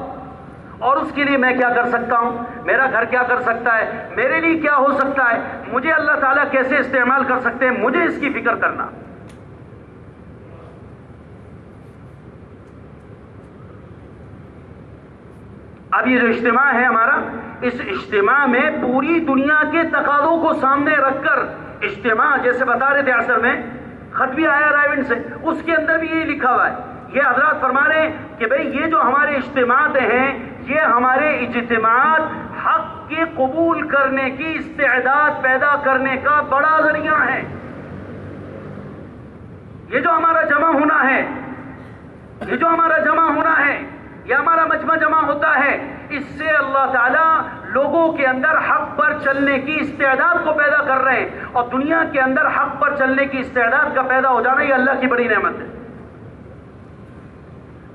اور اس کے لیے میں کیا کر سکتا ہوں، میرا گھر کیا کر سکتا ہے، میرے لیے کیا ہو سکتا ہے، مجھے اللہ تعالیٰ کیسے استعمال کر سکتے ہیں، مجھے اس کی فکر کرنا. اب یہ جو اجتماع ہے ہمارا، اس اجتماع میں پوری دنیا کے تقاضوں کو سامنے رکھ کر اجتماع، جیسے بتا رہے تھے عصر میں خط بھی آیا رائے سے، اس کے اندر بھی یہ لکھا ہوا ہے. یہ حضرات فرما رہے ہیں کہ بھئی یہ جو ہمارے اجتماعات ہیں، یہ ہمارے اجتماعات حق کے قبول کرنے کی استعداد پیدا کرنے کا بڑا ذریعہ ہے. یہ جو ہمارا جمع ہونا ہے، یہ جو ہمارا جمع ہونا ہے، یہ ہمارا مجمع جمع ہوتا ہے، اس سے اللہ تعالیٰ لوگوں کے اندر حق پر چلنے کی استعداد کو پیدا کر رہے ہیں، اور دنیا کے اندر حق پر چلنے کی استعداد کا پیدا ہو جانا یہ اللہ کی بڑی نعمت ہے.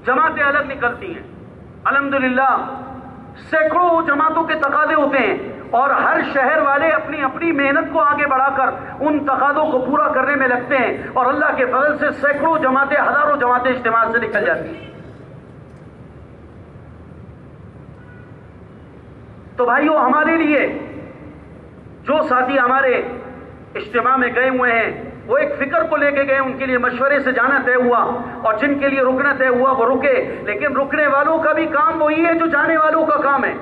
جماعتیں الگ نکلتی ہیں، الحمدللہ سینکڑوں جماعتوں کے تقاضے ہوتے ہیں، اور ہر شہر والے اپنی اپنی محنت کو آگے بڑھا کر ان تقاضوں کو پورا کرنے میں لگتے ہیں، اور اللہ کے فضل سے سینکڑوں جماعتیں، ہزاروں جماعتیں اجتماع سے نکل جاتی ہیں. تو بھائیو، ہمارے لیے جو ساتھی ہمارے اجتماع میں گئے ہوئے ہیں، وہ ایک فکر کو لے کے گئے، ان کے لیے مشورے سے جانا طے ہوا، اور جن کے لیے رکنا طے ہوا وہ رکے. لیکن رکنے والوں کا بھی کام وہی ہے جو جانے والوں کا کام ہے.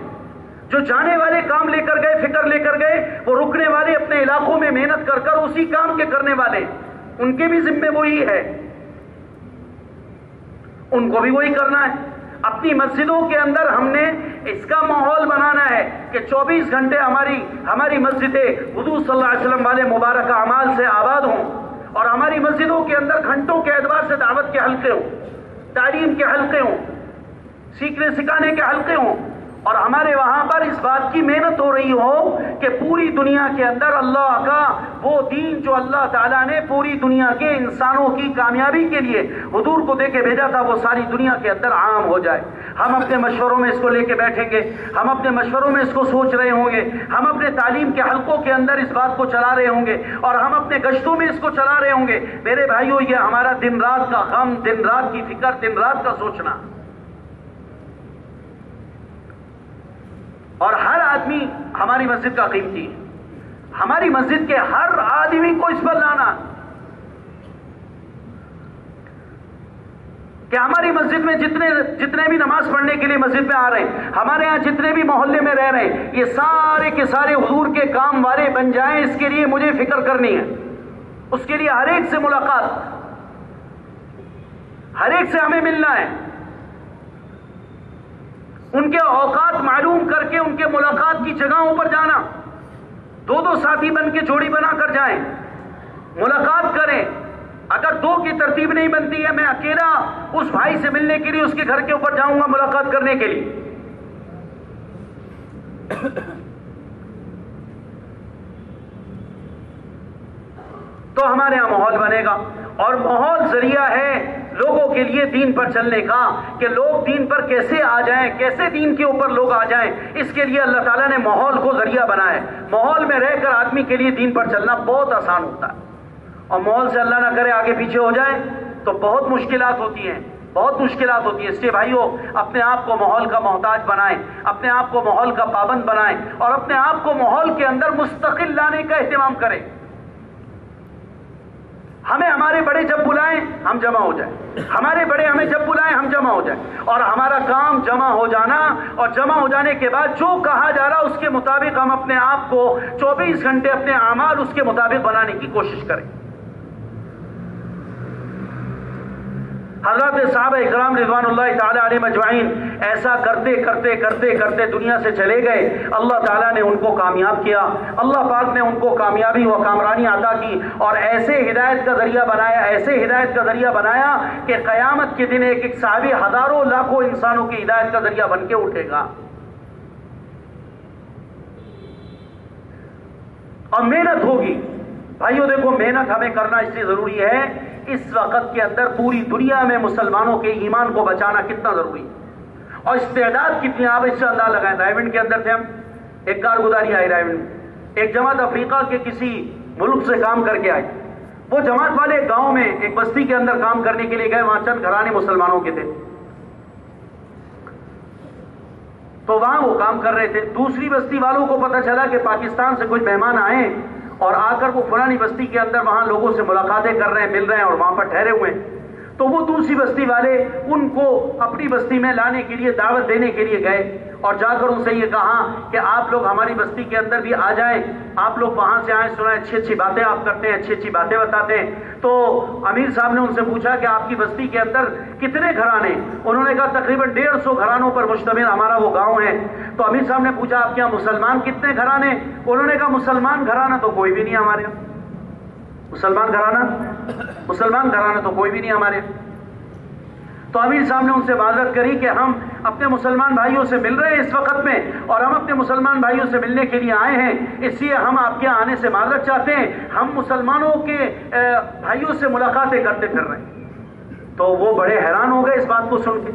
جو جانے والے کام لے کر گئے، فکر لے کر گئے، وہ رکنے والے اپنے علاقوں میں محنت کر کر اسی کام کے کرنے والے، ان کے بھی ذمے وہی ہے، ان کو بھی وہی کرنا ہے. اپنی مسجدوں کے اندر ہم نے اس کا ماحول بنانا ہے کہ 24 گھنٹے ہماری مسجدیں حضور صلی اللہ علیہ وسلم والے مبارک اعمال سے آباد ہوں، اور ہماری مسجدوں کے اندر گھنٹوں کے اعتبار سے دعوت کے حلقے ہوں، تعلیم کے حلقے ہوں، سیکھنے سکھانے کے حلقے ہوں، اور ہمارے وہاں پر اس بات کی محنت ہو رہی ہو کہ پوری دنیا کے اندر اللہ کا وہ دین جو اللہ تعالیٰ نے پوری دنیا کے انسانوں کی کامیابی کے لیے حضور کو دے کے بھیجا تھا، وہ ساری دنیا کے اندر عام ہو جائے. ہم اپنے مشوروں میں اس کو لے کے بیٹھیں گے، ہم اپنے مشوروں میں اس کو سوچ رہے ہوں گے، ہم اپنے تعلیم کے حلقوں کے اندر اس بات کو چلا رہے ہوں گے، اور ہم اپنے گشتوں میں اس کو چلا رہے ہوں گے. میرے بھائیوں، یہ ہمارا دن رات کا غم، دن رات کی فکر، دن رات کا سوچنا، اور ہر آدمی ہماری مسجد کا قیمتی ہے. ہماری مسجد کے ہر آدمی کو اس پر لانا کہ ہماری مسجد میں جتنے بھی نماز پڑھنے کے لیے مسجد میں آ رہے ہیں، ہمارے ہاں جتنے بھی محلے میں رہ رہے ہیں، یہ سارے کے سارے حضور کے کام والے بن جائیں. اس کے لیے مجھے فکر کرنی ہے، اس کے لیے ہر ایک سے ملاقات، ہر ایک سے ہمیں ملنا ہے، ان کے اوقات معلوم کر کے ان کے ملاقات کی جگہوں پر جانا، 2 ساتھی بن کے جوڑی بنا کر جائیں، ملاقات کریں. اگر 2 کی ترتیب نہیں بنتی ہے، میں اکیلا اس بھائی سے ملنے کے لیے اس کے گھر کے اوپر جاؤں گا ملاقات کرنے کے لیے. تو ہمارے یہاں ماحول بنے گا. اور ماحول ذریعہ ہے لوگوں کے لیے دین پر چلنے کا, کہ لوگ دین پر کیسے آ جائیں, کیسے دین کے اوپر لوگ آ جائیں. اس کے لیے اللہ تعالیٰ نے ماحول کو ذریعہ بنایا ہے. ماحول میں رہ کر آدمی کے لیے دین پر چلنا بہت آسان ہوتا ہے, اور ماحول سے اللہ نہ کرے آگے پیچھے ہو جائے تو بہت مشکلات ہوتی ہیں, بہت مشکلات ہوتی ہے. اس لیے بھائیو, اپنے آپ کو ماحول کا محتاج بنائیں, اپنے آپ کو ماحول کا پابند بنائیں, اور اپنے آپ کو ماحول کے اندر مستقل لانے کا اہتمام کریں. ہمیں ہمارے بڑے جب بلائیں ہم جمع ہو جائیں, ہمارے بڑے ہمیں جب بلائیں ہم جمع ہو جائیں, اور ہمارا کام جمع ہو جانا, اور جمع ہو جانے کے بعد جو کہا جا رہا اس کے مطابق ہم اپنے آپ کو 24 گھنٹے اپنے اعمال اس کے مطابق بنانے کی کوشش کریں. حضرات صحابہ اکرام رضوان اللہ تعالی علیہم اجمعین ایسا کرتے کرتے کرتے کرتے دنیا سے چلے گئے. اللہ تعالیٰ نے ان کو کامیاب کیا, اللہ پاک نے ان کو کامیابی و کامرانی عطا کی, اور ایسے ہدایت کا ذریعہ بنایا, ایسے ہدایت کا ذریعہ بنایا کہ قیامت کے دن ایک ایک صحابی ہزاروں لاکھوں انسانوں کی ہدایت کا ذریعہ بن کے اٹھے گا. اور محنت ہوگی بھائیو. دیکھو, محنت ہمیں کرنا اس لیے ضروری ہے, اس وقت کے اندر پوری دنیا میں مسلمانوں کے ایمان کو بچانا کتنا ضروری ہے, اور استعداد کتنی. آپ اس سے اندازہ لگائیں. رائیونڈ کے اندر تھے ہم, ایک کارگزاری آئی رائیونڈ میں, ایک جماعت افریقہ کے کسی ملک سے کام کر کے آئی. وہ جماعت والے گاؤں میں ایک بستی کے اندر کام کرنے کے لیے گئے. وہاں چند گھرانے مسلمانوں کے تھے, تو وہاں وہ کام کر رہے تھے. دوسری بستی والوں کو پتہ چلا کہ پاکستان سے کچھ مہمان آئے اور آ کر وہ فلانی بستی کے اندر وہاں لوگوں سے ملاقاتیں کر رہے ہیں, مل رہے ہیں, اور وہاں پر ٹھہرے ہوئے ہیں. تو وہ دوسری بستی والے ان کو اپنی بستی میں لانے کے لیے, دعوت دینے کے لیے گئے, اور جا کر ان سے یہ کہا کہ آپ لوگ ہماری بستی کے اندر بھی آ جائیں, آپ لوگ وہاں سے آئیں, سنائیں, اچھی اچھی باتیں آپ کرتے ہیں, اچھی اچھی باتیں بتاتے ہیں. تو امیر صاحب نے ان سے پوچھا کہ آپ کی بستی کے اندر کتنے گھرانے؟ انہوں نے کہا تقریباً 150 گھرانوں پر مشتمل ہمارا وہ گاؤں ہے. تو امیر صاحب نے پوچھا آپ کے یہاں مسلمان کتنے گھرانے؟ انہوں نے کہا مسلمان گھرانہ تو کوئی بھی نہیں ہمارے یہاں. مسلمان گھرانہ تو کوئی بھی نہیں ہمارے. تو امیر صاحب نے ان سے معذرت کری کہ ہم اپنے مسلمان بھائیوں سے مل رہے ہیں اس وقت میں, اور ہم اپنے مسلمان بھائیوں سے ملنے کے لیے آئے ہیں, اس لیے ہم آپ کے آنے سے معذرت چاہتے ہیں, ہم مسلمانوں کے بھائیوں سے ملاقاتیں کرتے پھر رہے ہیں. تو وہ بڑے حیران ہو گئے اس بات کو سن کے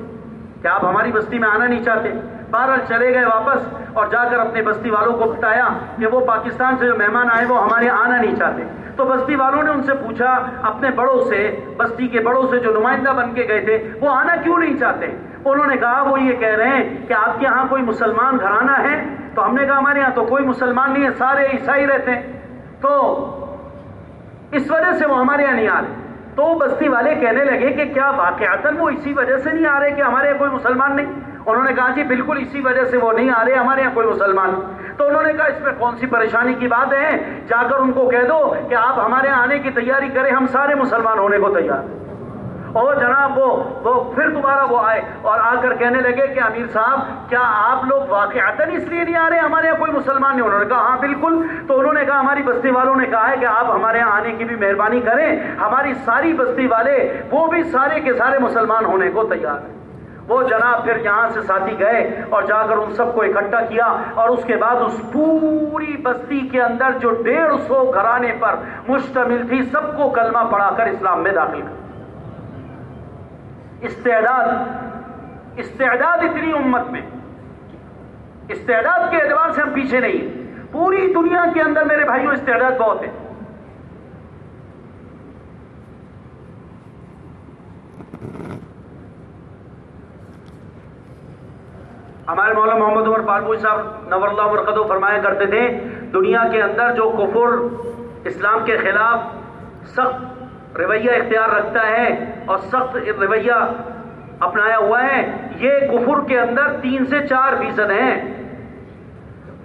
کہ آپ ہماری بستی میں آنا نہیں چاہتے. بہرحال چلے گئے واپس, اور جا کر اپنے بستی والوں کو بتایا کہ وہ پاکستان سے جو مہمان آئے وہ ہمارے یہاں آنا نہیں چاہتے. تو بستی والوں نے ان سے پوچھا, اپنے بڑوں سے, بستی کے بڑوں سے جو نمائندہ بن کے گئے تھے, وہ آنا کیوں نہیں چاہتے؟ انہوں نے کہا وہ یہ کہہ رہے ہیں کہ آپ کے یہاں کوئی مسلمان گھرانہ ہے. تو ہم نے کہا ہمارے یہاں تو کوئی مسلمان نہیں ہے, سارے عیسائی رہتے ہیں, تو اس وجہ سے وہ ہمارے یہاں نہیں آ رہے. تو بستی والے کہنے لگے کہ کیا واقعتاً وہ اسی وجہ سے نہیں آ رہے کہ ہمارے یہاں کوئی مسلمان نہیں؟ انہوں نے کہا جی بالکل اسی وجہ سے وہ نہیں آ رہے, ہمارے یہاں کوئی مسلمان. تو انہوں نے کہا اس میں کون سی پریشانی کی بات ہے, جا کر ان کو کہہ دو کہ آپ ہمارے یہاں آنے کی تیاری کریں, ہم سارے مسلمان ہونے کو تیار. اور جناب وہ پھر دوبارہ وہ آئے اور آ کر کہنے لگے کہ امیر صاحب کیا آپ لوگ واقعتاً اس لیے نہیں آ رہے, ہمارے یہاں کوئی مسلمان نہیں؟ انہوں نے کہا ہاں بالکل. تو انہوں نے کہا ہماری بستی والوں نے کہا ہے کہ آپ ہمارے یہاں آنے کی بھی مہربانی کریں, ہماری ساری بستی والے وہ بھی سارے کے سارے مسلمان ہونے کو تیار ہیں. وہ جناب پھر یہاں سے ساتھی گئے اور جا کر ان سب کو اکٹھا کیا, اور اس کے بعد اس پوری بستی کے اندر جو 150 گھرانے پر مشتمل تھی سب کو کلمہ پڑھا کر اسلام میں داخل کر. استعداد اتنی امت میں, استعداد کے اعتبار سے ہم پیچھے نہیں, پوری دنیا کے اندر میرے بھائیوں استعداد بہت ہے. ہمارے مولانا محمد عمر پالپوری صاحب نور اللہ برکتہ فرمایا کرتے تھے, دنیا کے اندر جو کفر اسلام کے خلاف سخت رویہ اختیار رکھتا ہے اور سخت رویہ اپنایا ہوا ہے, یہ کفر کے اندر 3 سے 4% ہیں.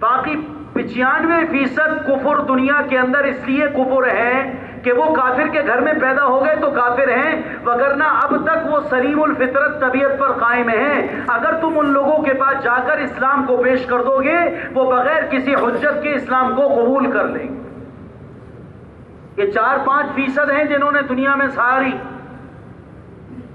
باقی 95% کفر دنیا کے اندر اس لیے کفر ہے کہ وہ کافر کے گھر میں پیدا ہو گئے تو کافر ہیں, وگرنہ اب تک وہ سلیم الفطرت طبیعت پر قائم ہیں. اگر تم ان لوگوں کے پاس جا کر اسلام کو پیش کر دو گے وہ بغیر کسی حجت کے اسلام کو قبول کر لیں گے. یہ 4-5% ہیں جنہوں نے دنیا میں ساری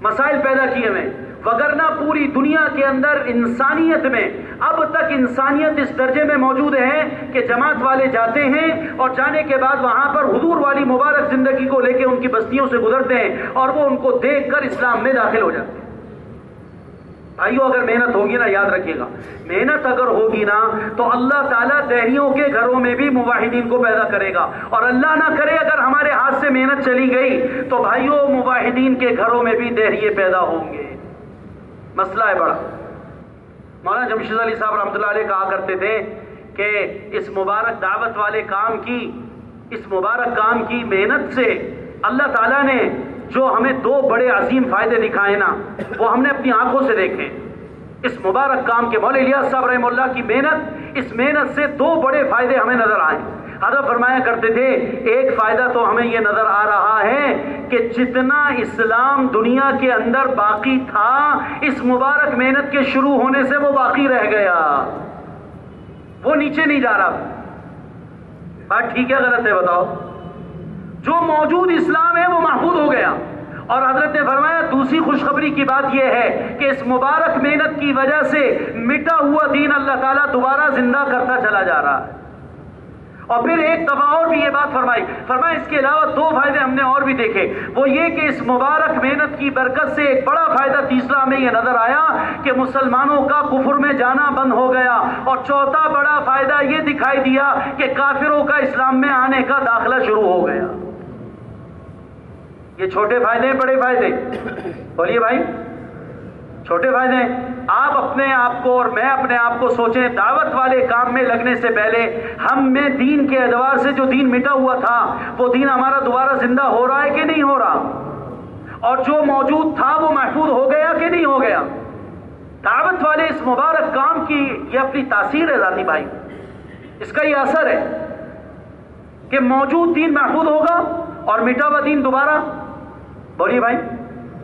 مسائل پیدا کیے ہوئے, وگرنہ پوری دنیا کے اندر انسانیت میں اب تک انسانیت اس درجے میں موجود ہے کہ جماعت والے جاتے ہیں اور جانے کے بعد وہاں پر حضور والی مبارک زندگی کو لے کے ان کی بستیوں سے گزرتے ہیں اور وہ ان کو دیکھ کر اسلام میں داخل ہو جاتے ہیں. بھائیو اگر محنت ہوگی نا، یاد رکھیے گا، محنت اگر ہوگی نا تو اللہ تعالیٰ دہریوں کے گھروں میں بھی موحدین کو پیدا کرے گا. اور اللہ نہ کرے اگر ہمارے ہاتھ سے محنت چلی گئی تو بھائیو موحدین کے گھروں میں بھی دہریے پیدا ہوں گے. مسئلہ ہے بڑا. مولانا جمشید علی صاحب رحمۃ اللہ علیہ کہا کرتے تھے کہ اس مبارک دعوت والے کام کی، اس مبارک کام کی محنت سے اللہ تعالیٰ نے جو ہمیں دو بڑے عظیم فائدے دکھائے نا وہ ہم نے اپنی آنکھوں سے دیکھے. اس مبارک کام کے مولانا الیاس صاحب رحمہ اللہ کی محنت، اس محنت سے دو بڑے فائدے ہمیں نظر آئے. حضرت فرمایا کرتے تھے ایک فائدہ تو ہمیں یہ نظر آ رہا ہے کہ جتنا اسلام دنیا کے اندر باقی تھا اس مبارک محنت کے شروع ہونے سے وہ باقی رہ گیا، وہ نیچے نہیں جا رہا. بات ٹھیک ہے غلط ہے بتاؤ؟ جو موجود اسلام ہے وہ محفوظ ہو گیا. اور حضرت نے فرمایا دوسری خوشخبری کی بات یہ ہے کہ اس مبارک محنت کی وجہ سے مٹا ہوا دین اللہ تعالیٰ دوبارہ زندہ کرتا چلا جا رہا ہے. اور پھر ایک دفعہ اور بھی یہ بات فرمایا اس کے علاوہ دو فائدے ہم نے اور بھی دیکھے. وہ یہ کہ اس مبارک محنت کی برکت سے ایک بڑا فائدہ تیسرا ہمیں یہ نظر آیا کہ مسلمانوں کا کفر میں جانا بند ہو گیا. اور چوتھا بڑا فائدہ یہ دکھائی دیا کہ کافروں کا اسلام میں آنے کا داخلہ شروع ہو گیا. یہ چھوٹے فائدے ہیں بڑے فائدے؟ بولیے بھائی، چھوٹے فائدے ہیں. آپ اپنے آپ کو اور میں اپنے آپ کو سوچیں، دعوت والے کام میں لگنے سے پہلے ہم میں دین کے اعتبار سے جو دین مٹا ہوا تھا وہ دین ہمارا دوبارہ زندہ ہو رہا ہے کہ نہیں ہو رہا؟ اور جو موجود تھا وہ محفوظ ہو گیا کہ نہیں ہو گیا؟ دعوت والے اس مبارک کام کی یہ اپنی تاثیر ہے ذاتی بھائی، اس کا یہ اثر ہے کہ موجود دین محفوظ ہوگا اور مٹا ہوا دین دوبارہ، بولیے بھائی،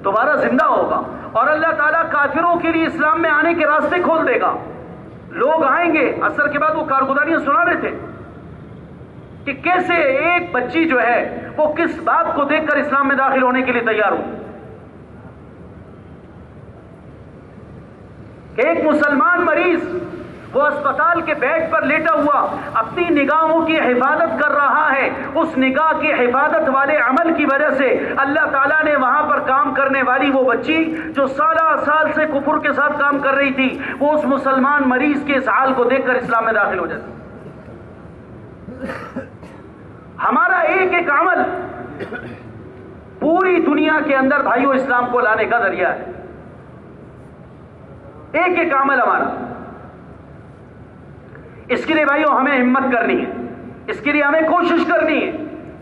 دوبارہ زندہ ہوگا. اور اللہ تعالیٰ کافروں کے لیے اسلام میں آنے کے راستے کھول دے گا. لوگ آئیں گے. اثر کے بعد وہ کارگزاریاں سنا رہے تھے کہ کیسے ایک بچی جو ہے وہ کس بات کو دیکھ کر اسلام میں داخل ہونے کے لیے تیار ہو. کہ ایک مسلمان مریض وہ اسپتال کے بیڈ پر لیٹا ہوا اپنی نگاہوں کی حفاظت کر رہا ہے. اس نگاہ کی حفاظت والے عمل کی وجہ سے اللہ تعالیٰ نے وہاں پر کام کرنے والی وہ بچی جو سال سے کفر کے ساتھ کام کر رہی تھی وہ اس مسلمان مریض کے اس حال کو دیکھ کر اسلام میں داخل ہو جاتی. ہمارا ایک ایک عمل پوری دنیا کے اندر بھائیوں اسلام کو لانے کا ذریعہ ہے. ایک ایک عمل ہمارا. اس کے لیے بھائیوں ہمیں ہمت کرنی ہے، اس کے لیے ہمیں کوشش کرنی ہے،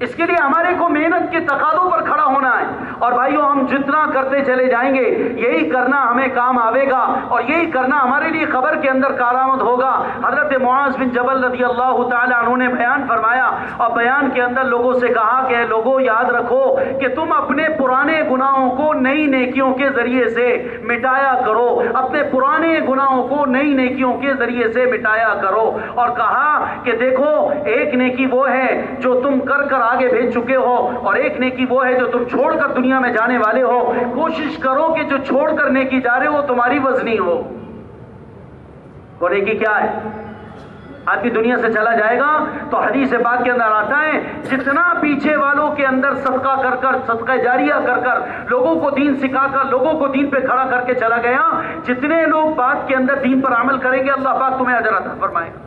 اس کے لیے ہمارے کو محنت کے تقاضوں پر کھڑا ہونا ہے. اور بھائیوں ہم جتنا کرتے چلے جائیں گے یہی کرنا ہمیں کام آئے گا اور یہی کرنا ہمارے لیے خبر کے اندر کارآمد ہوگا. حضرت معاذ بن جبل رضی اللہ تعالی عنہ نے بیان فرمایا اور بیان کے اندر لوگوں سے کہا کہ لوگوں یاد رکھو کہ تم اپنے پرانے گناہوں کو نئی نیکیوں کے ذریعے سے مٹایا کرو، اپنے پرانے گناہوں کو نئی نیکیوں کے ذریعے سے مٹایا کرو. اور کہا کہ دیکھو ایک نیکی وہ ہے جو تم کر کر آگے بھیج چکے ہو اور ایک نیکی وہ ہے جو تم چھوڑ کر دنیا میں جانے والے ہو. کوشش کرو کہ جو چھوڑ کر نیکی جا رہے ہو تمہاری وزنی ہو. وہ نیکی کیا ہے؟ آدمی دنیا سے چلا جائے گا تو حدیث پاک کے اندر آتا ہے جتنا پیچھے والوں کے اندر صدقہ کر کر، صدقہ جاریہ کر کر، لوگوں کو دین سکھا کر، لوگوں کو دین پہ کھڑا کر کے چلا گیا، جتنے لوگ بعد کے اندر دین پر عمل کریں گے اللہ پاک تمہیں اجر عطا فرمائے گا.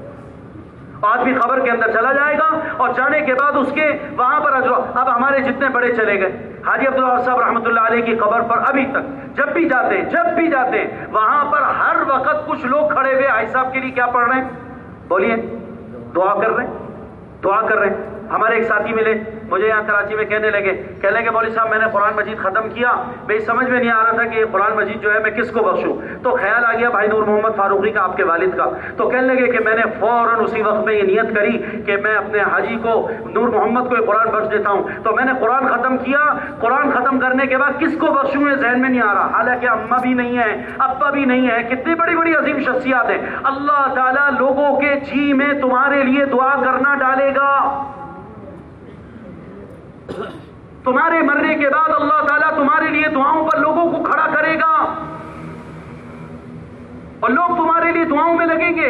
آدمی خبر کے اندر چلا جائے گا اور جانے کے بعد اس کے وہاں پر اجر. اب ہمارے جتنے بڑے چلے گئے حاجی عبداللہ صاحب رحمۃ اللہ علیہ کی قبر پر ابھی تک جب بھی جاتے وہاں پر ہر وقت کچھ لوگ کھڑے ہوئے حاجی صاحب کے لیے کیا پڑھ رہے ہیں؟ بولیے، دعا کر رہے ہیں. ہمارے ایک ساتھی ملے مجھے یہاں کراچی میں کہنے لگے مولوی صاحب میں نے قرآن مجید ختم کیا، میری سمجھ میں نہیں آ رہا تھا کہ قرآن مجید جو ہے میں کس کو بخشوں. تو خیال آ گیا بھائی نور محمد فاروقی کا، آپ کے والد کا. تو کہنے لگے کہ میں نے فوراً اسی وقت میں یہ نیت کری کہ میں اپنے حاجی کو نور محمد کو یہ قرآن بخش دیتا ہوں. تو میں نے قرآن ختم کیا. قرآن ختم کرنے کے بعد کس کو بخشوں یہ ذہن میں نہیں آ رہا. حالانکہ اماں بھی نہیں ہے، ابا بھی نہیں ہے، کتنی بڑی بڑی عظیم شخصیات ہیں. اللہ تعالیٰ لوگوں کے جی میں تمہارے لیے دعا کرنا ڈالے گا. تمہارے مرنے کے بعد اللہ تعالیٰ تمہارے لیے دعاؤں پر لوگوں کو کھڑا کرے گا. اور لوگ تمہارے لیے دعاؤں میں لگیں گے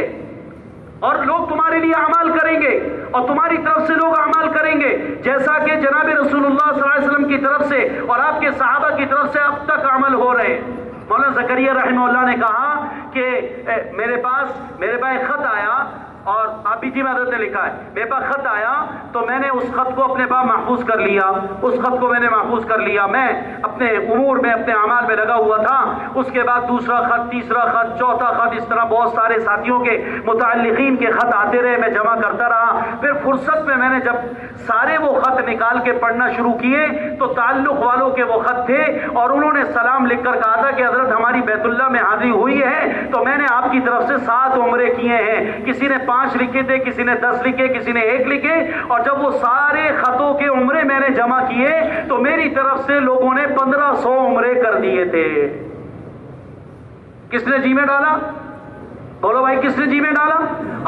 اور لوگ تمہارے لیے اعمال کریں گے اور تمہاری طرف سے لوگ اعمال کریں گے، جیسا کہ جناب رسول اللہ صلی اللہ علیہ وسلم کی طرف سے اور آپ کے صحابہ کی طرف سے اب تک عمل ہو رہے ہیں۔ مولانا زکریا رحمہ اللہ نے کہا کہ میرے پاس ایک خط آیا، اور آپ بھی حضرت نے لکھا ہے، میرے پاس خط آیا تو میں نے اس خط کو اپنے پاس محفوظ کر لیا، اس خط کو میں نے محفوظ کر لیا، میں اپنے امور میں اپنے اعمال میں لگا ہوا تھا۔ اس کے بعد دوسرا خط، تیسرا خط، چوتھا خط، اس طرح بہت سارے ساتھیوں کے متعلقین کے خط آتے رہے، میں جمع کرتا رہا۔ پھر فرصت میں نے جب سارے وہ خط نکال کے پڑھنا شروع کیے تو تعلق والوں کے وہ خط تھے اور انہوں نے سلام لکھ کر کہا تھا کہ حضرت ہماری بیت اللہ میں حاضری ہوئی ہے تو میں نے آپ کی طرف سے 7 عمرے کیے ہیں۔ کسی نے 5 لکھے تھے، کسی نے 10 لکھے، کسی نے 1 لکھے، اور جب وہ سارے خطوں کے عمرے میں نے جمع کیے تو میری طرف سے لوگوں نے 1500 عمرے کر دیے تھے۔ کس نے جی میں ڈالا؟ بولو بھائی، کس نے جی میں ڈالا؟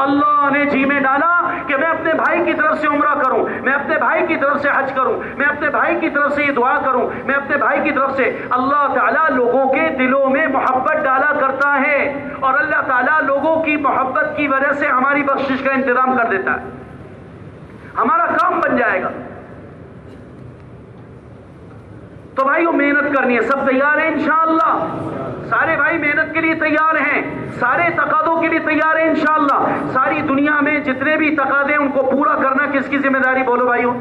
اللہ نے جی میں ڈالا کہ میں اپنے بھائی کی طرف سے عمرہ کروں، میں اپنے بھائی کی طرف سے حج کروں، میں اپنے بھائی کی طرف سے یہ دعا کروں، میں اپنے بھائی کی طرف سے۔ اللہ تعالیٰ لوگوں کے دلوں میں محبت ڈالا کرتا ہے اور اللہ تعالیٰ لوگوں کی محبت کی وجہ سے ہماری بخشش کا انتظام کر دیتا ہے، ہمارا کام بن جائے گا۔ تو بھائیو محنت کرنی ہے، سب تیار ہیں انشاءاللہ؟ سارے بھائی محنت کے لیے تیار ہیں، سارے تقاضوں کے لیے تیار ہیں انشاءاللہ؟ ساری دنیا میں جتنے بھی تقاضے ان کو پورا کرنا کس کی ذمہ داری؟ بولو بھائیو،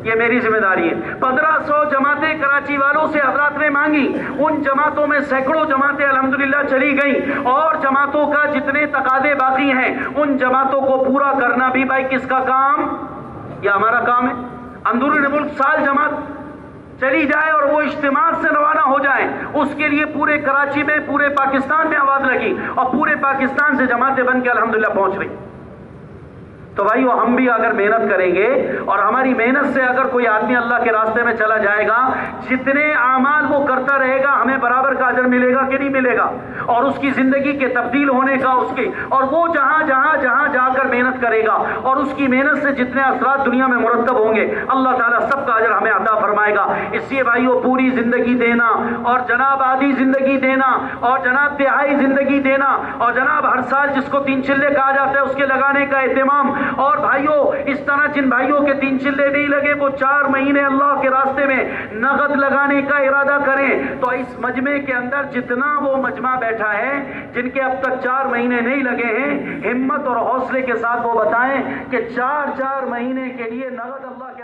یہ میری ذمہ داری ہے۔ 1500 جماعتیں کراچی والوں سے حضرات نے مانگی، ان جماعتوں میں سینکڑوں جماعتیں الحمدللہ چلی گئیں، اور جماعتوں کا جتنے تقاضے باقی ہیں ان جماعتوں کو پورا کرنا بھی بھائی کس کا کام؟ یہ ہمارا کام ہے۔ اندرون ملک سال جماعت چلی جائے اور وہ اجتماع سے روانہ ہو جائے، اس کے لیے پورے کراچی میں، پورے پاکستان میں آواز لگی اور پورے پاکستان سے جماعتیں بن کے الحمدللہ پہنچ رہی۔ تو بھائیو ہم بھی اگر محنت کریں گے اور ہماری محنت سے اگر کوئی آدمی اللہ کے راستے میں چلا جائے گا، جتنے اعمال وہ کرتا رہے گا ہمیں برابر کا اجر ملے گا کہ نہیں ملے گا؟ اور اس کی زندگی کے تبدیل ہونے کا، اس کی، اور وہ جہاں جا کر محنت کرے گا اور اس کی محنت سے جتنے اثرات دنیا میں مرتب ہوں گے اللہ تعالیٰ سب کا اجر ہمیں عطا فرمائے گا۔ اس لیے بھائیو پوری زندگی دینا اور جناب آدھی زندگی دینا اور جناب تہائی زندگی دینا اور جناب ہر سال جس کو 3 چلے کہا جاتا ہے اس کے لگانے کا اہتمام، اور بھائیوں اس طرح جن بھائیوں کے 3 چلے نہیں لگے وہ 4 مہینے اللہ کے راستے میں نقد لگانے کا ارادہ کریں۔ تو اس مجمع کے اندر جتنا وہ مجمع بیٹھا ہے جن کے اب تک 4 مہینے نہیں لگے ہیں، ہمت اور حوصلے کے ساتھ وہ بتائیں کہ 4 مہینے کے لیے نقد اللہ کے